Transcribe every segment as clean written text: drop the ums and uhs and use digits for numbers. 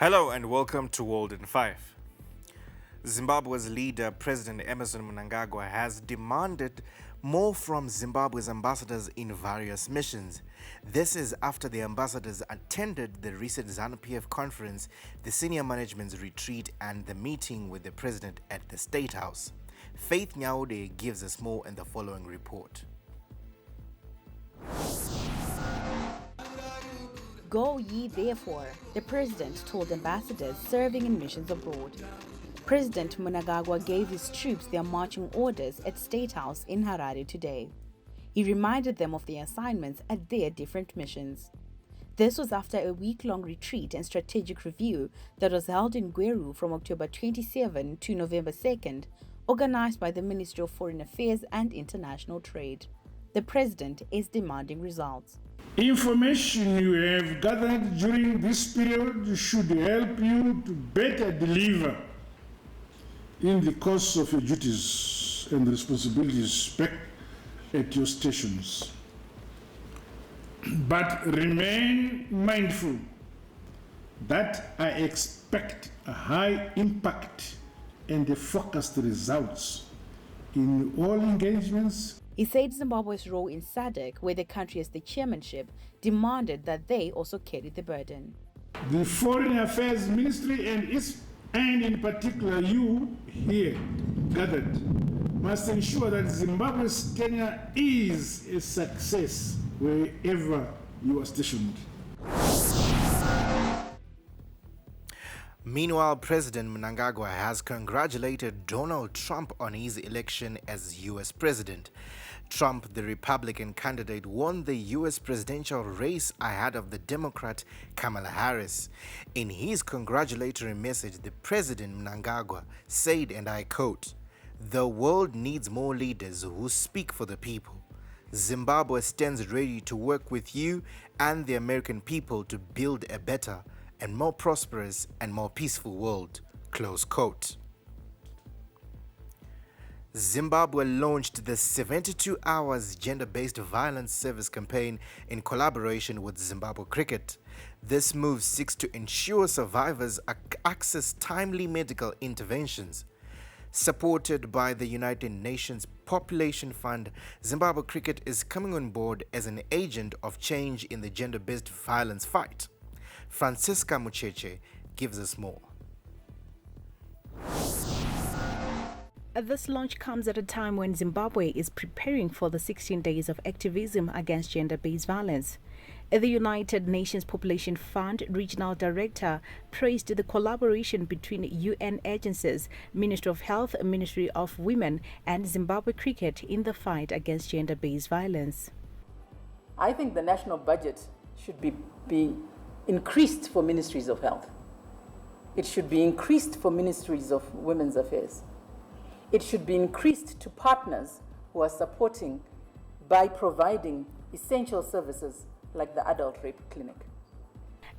Hello and welcome to World in 5. Zimbabwe's leader, President Emerson Mnangagwa, has demanded more from Zimbabwe's ambassadors in various missions. This is after the ambassadors attended the recent ZANU-PF conference, the senior management's retreat, and the meeting with the president at the State House. Faith Nyaude gives us more in the following report. Go ye therefore, the president told ambassadors serving in missions abroad. President Mnangagwa gave his troops their marching orders at State House in Harare today. He reminded them of their assignments at their different missions. This was after a week-long retreat and strategic review that was held in Gweru from October 27 to November 2nd, organized by the Ministry of Foreign Affairs and International Trade. The president is demanding results. Information you have gathered during this period should help you to better deliver in the course of your duties and responsibilities back at your stations. But remain mindful that I expect a high impact and the focused results in all engagements. He said Zimbabwe's role in SADC, where the country has the chairmanship, demanded that they also carry the burden. The Foreign Affairs Ministry and in particular you here gathered must ensure that Zimbabwe's tenure is a success wherever you are stationed. Meanwhile, President Mnangagwa has congratulated Donald Trump on his election as U.S. president. Trump, the Republican candidate, won the U.S. presidential race ahead of the Democrat Kamala Harris. In his congratulatory message, the President Mnangagwa said, and I quote, "The world needs more leaders who speak for the people. Zimbabwe stands ready to work with you and the American people to build a better and more prosperous and more peaceful world." Close quote. Zimbabwe launched the 72 Hours Gender-Based Violence Service campaign in collaboration with Zimbabwe Cricket. This move seeks to ensure survivors access timely medical interventions. Supported by the United Nations Population Fund, Zimbabwe Cricket is coming on board as an agent of change in the gender-based violence fight. Francisca Mucheche gives us more. This launch comes at a time when Zimbabwe is preparing for the 16 days of activism against gender-based violence. The United Nations Population Fund Regional Director praised the collaboration between UN agencies, Ministry of Health, Ministry of Women, and Zimbabwe Cricket in the fight against gender-based violence. I think the national budget should be increased for ministries of health. It should be increased for ministries of women's affairs. It should be increased to partners who are supporting by providing essential services like the adult rape clinic.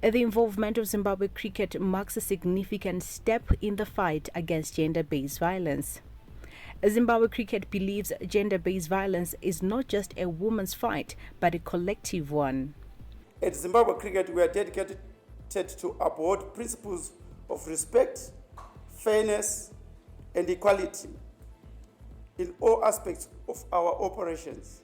The involvement of Zimbabwe Cricket marks a significant step in the fight against gender-based violence. Zimbabwe Cricket believes gender-based violence is not just a woman's fight, but a collective one. At Zimbabwe Cricket, we are dedicated to uphold principles of respect, fairness, and equality in all aspects of our operations.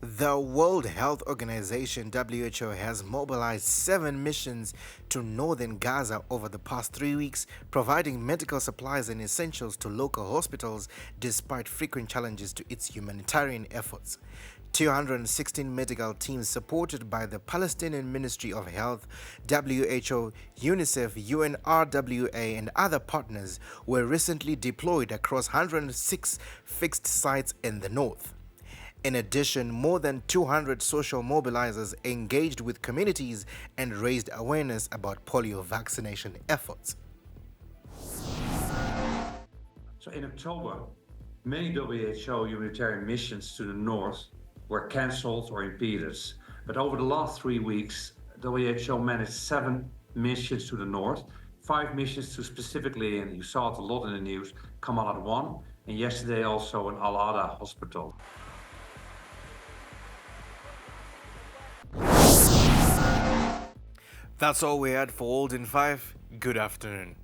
The World Health Organization (WHO) has mobilized 7 missions to northern Gaza over the past 3 weeks, providing medical supplies and essentials to local hospitals despite frequent challenges to its humanitarian efforts. 216 medical teams supported by the Palestinian Ministry of Health, WHO, UNICEF, UNRWA, and other partners were recently deployed across 106 fixed sites in the north. In addition, more than 200 social mobilizers engaged with communities and raised awareness about polio vaccination efforts. So in October, many WHO humanitarian missions to the north were cancelled or impeded. But over the last 3 weeks, WHO managed 7 missions to the north, 5 missions to specifically, and you saw it a lot in the news, Kamal Adwan, and yesterday also in Al-Ada hospital. That's all we had for Old in 5. Good afternoon.